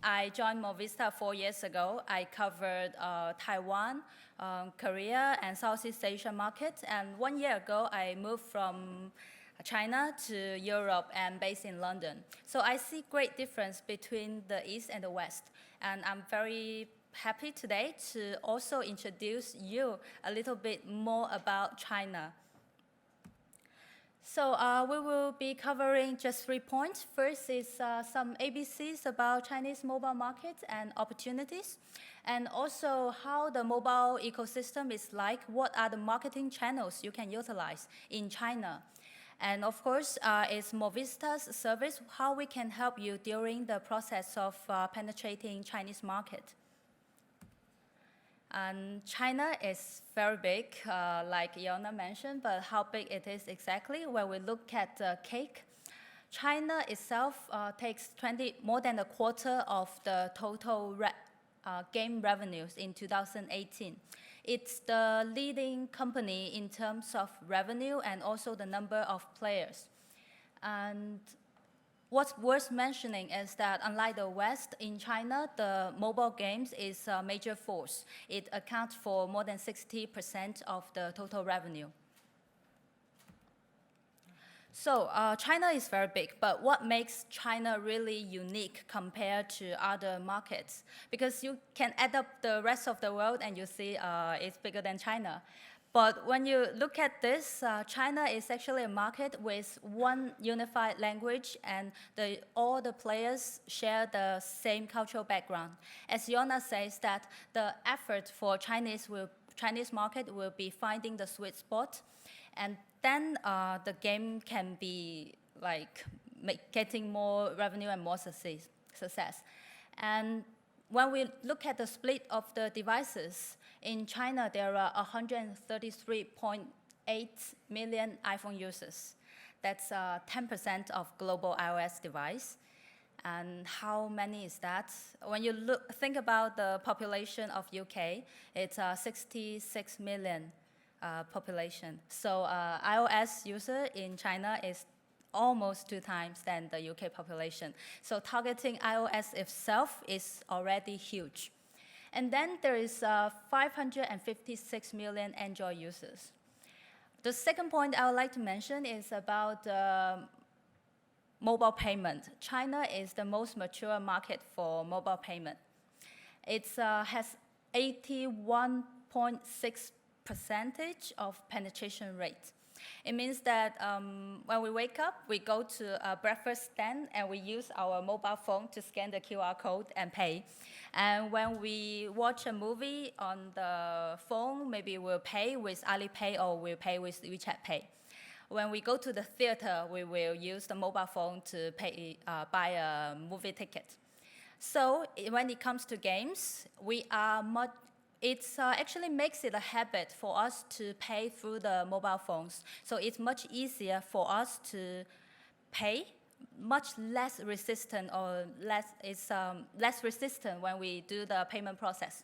I joined Mobvista 4 years ago. I covered Taiwan, Korea, and Southeast Asia markets. And 1 year ago, I moved from China to Europe and based in London. So I see great difference between the East and the West. And I'm very happy today to also introduce you a little bit more about China. So we will be covering just 3 points. First is some ABCs about Chinese mobile market and opportunities, and also how the mobile ecosystem is like, what are the marketing channels you can utilize in China. And of course, is Mobvista's service, how we can help you during the process of penetrating Chinese market. And China is very big, like Iona mentioned, but how big it is exactly, when we look at the cake, China itself takes more than a quarter of the total game revenues in 2018. It's the leading company in terms of revenue and also the number of players. And what's worth mentioning is that unlike the West, in China, the mobile games is a major force. It accounts for more than 60% of the total revenue. So China is very big, but what makes China really unique compared to other markets? Because you can add up the rest of the world and you see it's bigger than China. But when you look at this, China is actually a market with one unified language, and all the players share the same cultural background. As Yona says, that the effort for Chinese market will be finding the sweet spot, and then the game can be like getting more revenue and more success. And when we look at the split of the devices, in China there are 133.8 million iPhone users. That's 10% of global iOS device. And how many is that? When you think about the population of UK, it's 66 million population. So iOS user in China is almost 2 times than the UK population. So targeting iOS itself is already huge. And then there is 556 million Android users. The second point I would like to mention is about mobile payment. China is the most mature market for mobile payment. It has 81.6% of penetration rate. It means that when we wake up, we go to a breakfast stand and we use our mobile phone to scan the QR code and pay. And when we watch a movie on the phone, maybe we'll pay with Alipay or we'll pay with WeChat Pay. When we go to the theater, we will use the mobile phone to buy a movie ticket. So when it comes to games, it actually makes it a habit for us to pay through the mobile phones. So it's much easier for us to pay, much less resistant, or less resistant when we do the payment process.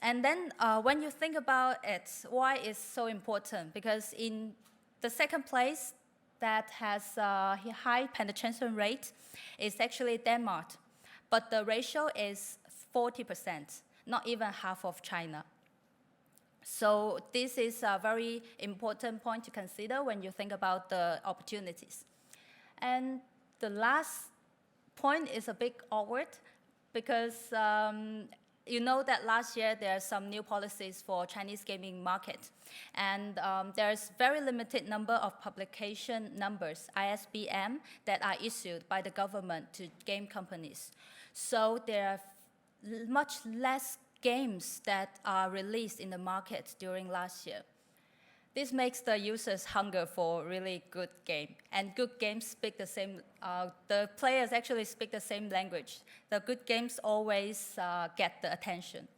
And then when you think about it, why it's so important? Because in the second place that has a high penetration rate is actually Denmark, but the ratio is 40%. Not even half of China. So this is a very important point to consider when you think about the opportunities. And the last point is a bit awkward, because you know that last year there are some new policies for Chinese gaming market. And there's very limited number of publication numbers, ISBN, that are issued by the government to game companies. So there are much less games that are released in the market during last year. This makes the users hunger for really good game. And good games speak the same, the players actually speak the same language. The good games always get the attention.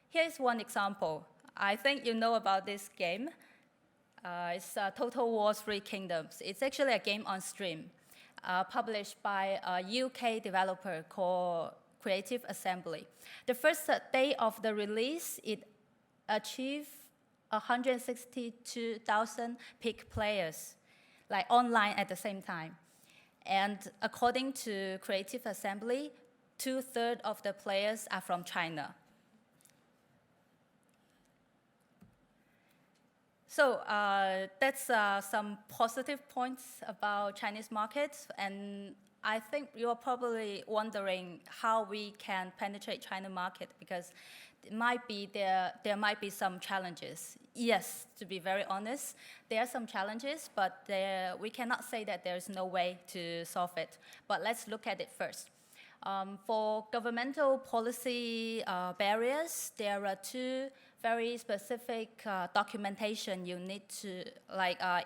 Here's one example. I think you know about this game. It's Total War 3 Kingdoms. It's actually a game on stream, published by a UK developer called Creative Assembly. The first day of the release, it achieved 162,000 peak players, like online at the same time. And according to Creative Assembly, 2/3 of the players are from China. So that's some positive points about Chinese markets. And I think you're probably wondering how we can penetrate China market, because there might be some challenges. Yes, to be very honest, there are some challenges, but we cannot say that there's no way to solve it. But let's look at it first. For governmental policy barriers, there are two very specific documentation you need to,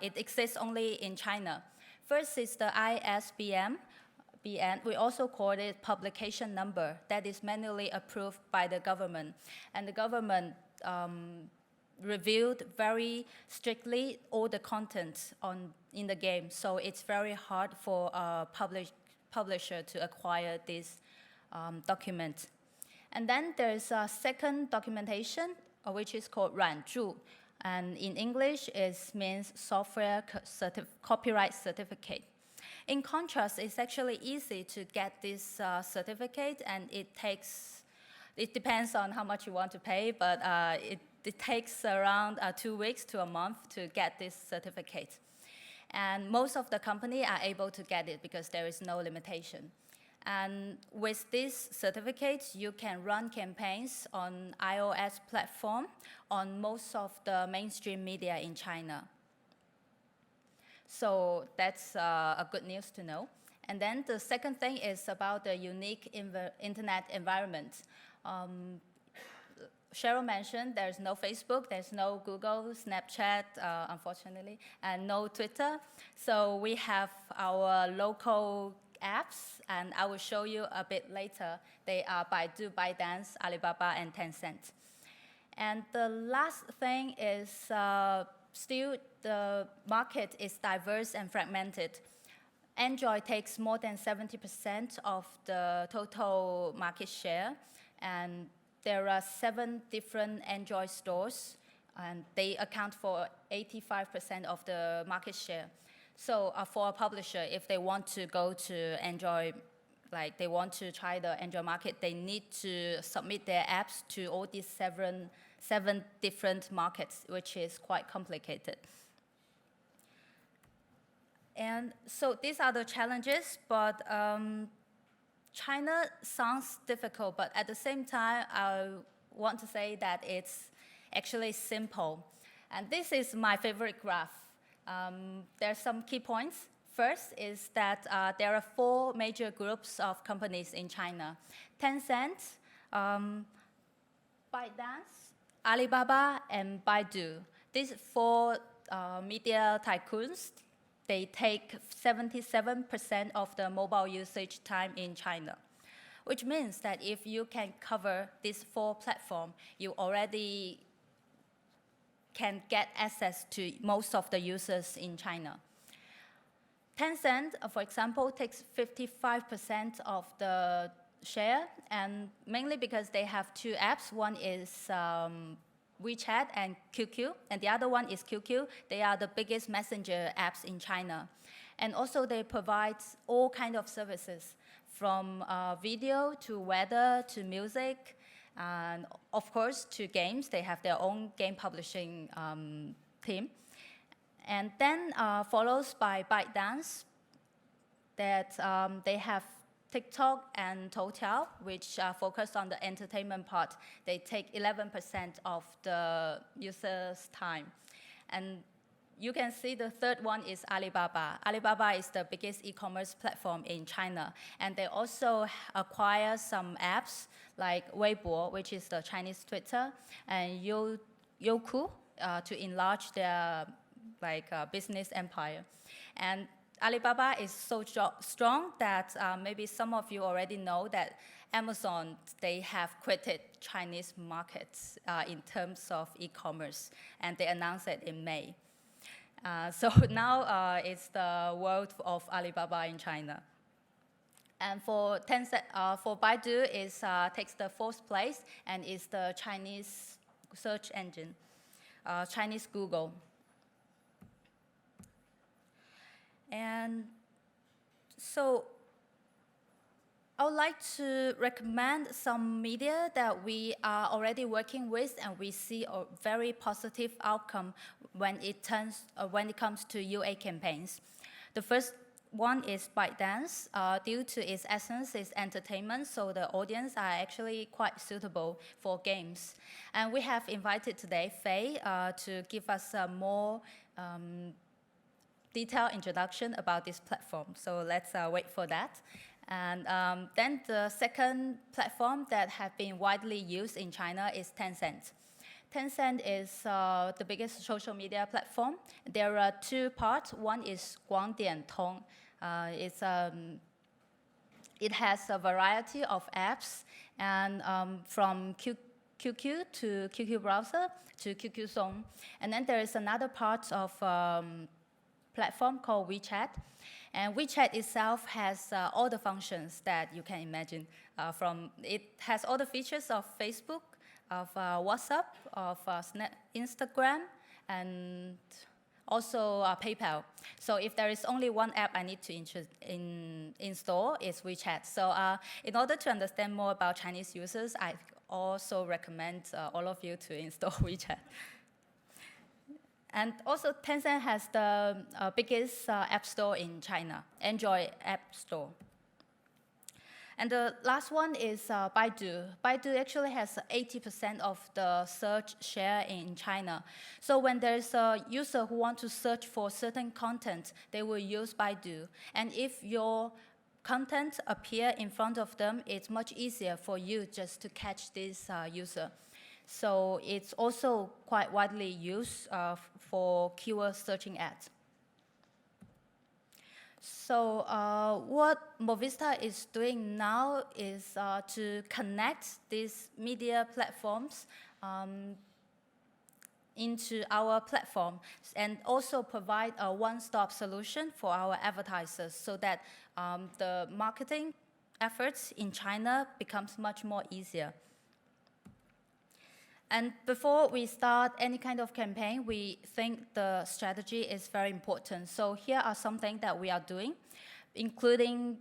it exists only in China. First is the ISBN. We also call it publication number, that is manually approved by the government. And the government reviewed very strictly all the content in the game. So it's very hard for a publisher to acquire this document. And then there's a second documentation, which is called 软著. And in English, it means software copyright certificate. In contrast, it's actually easy to get this certificate, and it depends on how much you want to pay, but it takes around 2 weeks to a month to get this certificate. And most of the company are able to get it because there is no limitation. And with this certificate, you can run campaigns on iOS platform on most of the mainstream media in China. So that's a good news to know. And then the second thing is about the unique internet environment. Cheryl mentioned there's no Facebook, there's no Google, Snapchat, unfortunately, and no Twitter. So we have our local apps, and I will show you a bit later. They are Baidu, ByteDance, Alibaba, and Tencent. And the last thing is still the market is diverse and fragmented. Android takes more than 70% of the total market share, and there are 7 different Android stores, and they account for 85% of the market share. So for a publisher, if they want to go to Android, like they want to try the Android market, they need to submit their apps to all these seven different markets, which is quite complicated. And so these are the challenges, but China sounds difficult, but at the same time, I want to say that it's actually simple. And this is my favorite graph. There are some key points. First is that there are 4 major groups of companies in China: Tencent, ByteDance, Alibaba, and Baidu. These 4 media tycoons, they take 77% of the mobile usage time in China, which means that if you can cover these 4 platforms, you already can get access to most of the users in China. Tencent, for example, takes 55% of the share, and mainly because they have 2 apps. One is WeChat and QQ, and the other one is QQ. They are the biggest messenger apps in China. And also they provide all kinds of services, from video to weather to music, and of course to games. They have their own game publishing team. And then follows by ByteDance, that they have TikTok and Toutiao, which focus on the entertainment part. They take 11% of the users' time. And you can see the third one is Alibaba. Alibaba is the biggest e-commerce platform in China. And they also acquire some apps like Weibo, which is the Chinese Twitter, and Youku to enlarge their business empire. And Alibaba is so strong that maybe some of you already know that Amazon, they have quitted Chinese markets in terms of e-commerce, and they announced it in May. So now it's the world of Alibaba in China. And for Tencent, for Baidu, it takes the 4th place and is the Chinese search engine, Chinese Google. And So I would like to recommend some media that we are already working with, and we see a very positive outcome when it comes to UA campaigns. The first one is ByteDance. Due to its essence, its entertainment, so the audience are actually quite suitable for games. And we have invited today Faye to give us a more detailed introduction about this platform. So let's wait for that. And then the second platform that have been widely used in China is Tencent. Tencent is the biggest social media platform. There are two parts. One is Guangdian Tong. It has a variety of apps, and from QQ to QQ browser to QQ Song. And then there is another part of platform called WeChat. And WeChat itself has all the functions that you can imagine. It has all the features of Facebook, of WhatsApp, of Instagram, and also PayPal. So if there is only one app I need to install, it's WeChat. So in order to understand more about Chinese users, I also recommend all of you to install WeChat. And also, Tencent has the biggest app store in China, Android app store. And the last one is Baidu. Baidu actually has 80% of the search share in China. So when there's a user who wants to search for certain content, they will use Baidu. And if your content appear in front of them, it's much easier for you just to catch this user. So it's also quite widely used for keyword searching ads. So what Mobvista is doing now is to connect these media platforms into our platform, and also provide a one-stop solution for our advertisers, so that the marketing efforts in China becomes much more easier. And before we start any kind of campaign, we think the strategy is very important. So here are some things that we are doing, including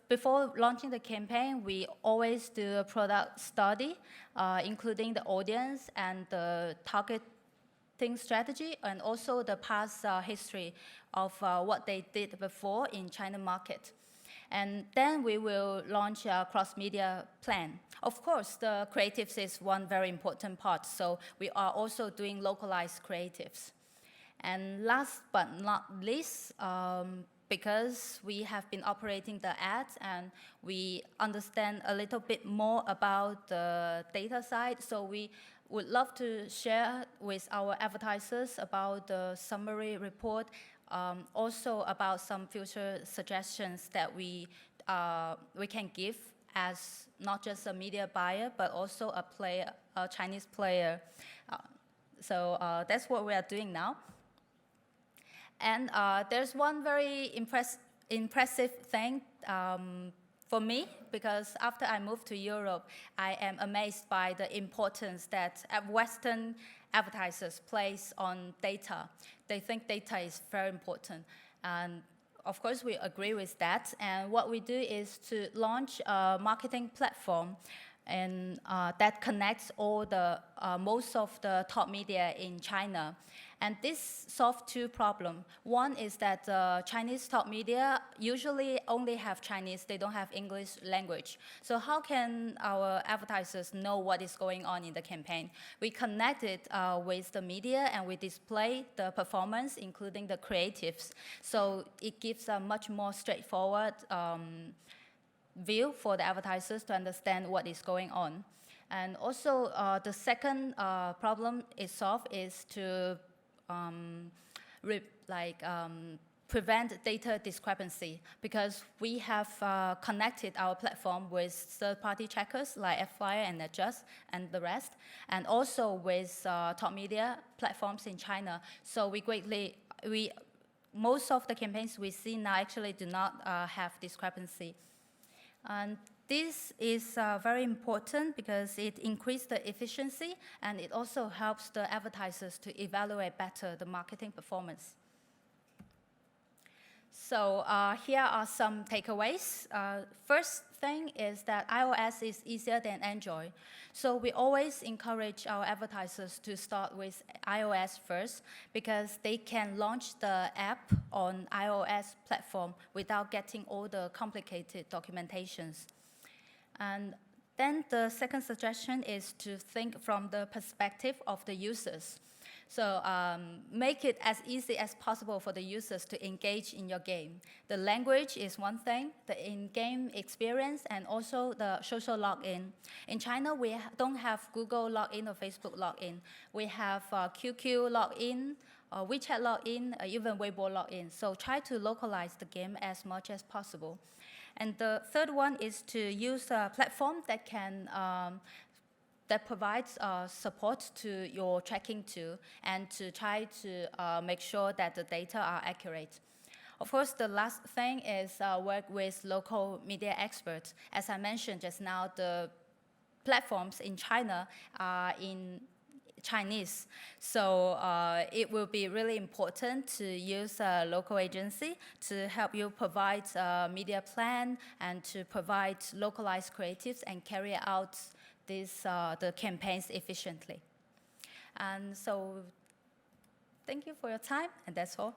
before launching the campaign, we always do a product study, including the audience and the targeting strategy, and also the past history of what they did before in China market. And then we will launch a cross-media plan. Of course, the creatives is one very important part, so we are also doing localized creatives. And last but not least, because we have been operating the ads and we understand a little bit more about the data side, so we would love to share with our advertisers about the summary report, also about some future suggestions that we can give as not just a media buyer, but also a Chinese player. So that's what we are doing now. And there's one very impressive thing for me, because after I moved to Europe, I am amazed by the importance that Western advertisers place on data. They think data is very important. And of course, we agree with that. And what we do is to launch a marketing platform and that connects all the most of the top media in China. And this solves two problems. One is that Chinese top media usually only have Chinese, they don't have English language. So how can our advertisers know what is going on in the campaign? We connect it with the media, and we display the performance, including the creatives. So it gives a much more straightforward view for the advertisers to understand what is going on. And also the second problem is solved is to prevent data discrepancy, because we have connected our platform with third-party checkers like Xplore and Adjust and the rest, and also with top media platforms in China. So most of the campaigns we see now actually do not have discrepancy. And this is very important because it increases the efficiency, and it also helps the advertisers to evaluate better the marketing performance. So here are some takeaways. First thing is that iOS is easier than Android. So we always encourage our advertisers to start with iOS first because they can launch the app on iOS platform without getting all the complicated documentations. And then the second suggestion is to think from the perspective of the users. So make it as easy as possible for the users to engage in your game. The language is one thing, the in-game experience, and also the social login. In China, we don't have Google login or Facebook login. We have QQ login, WeChat login, even Weibo login. So try to localize the game as much as possible. And the third one is to use a platform that can that provides support to your tracking tool and to try to make sure that the data are accurate. Of course, the last thing is work with local media experts. As I mentioned just now, the platforms in China are in Chinese. So it will be really important to use a local agency to help you provide a media plan and to provide localized creatives and carry out the campaigns efficiently. And so thank you for your time, and that's all.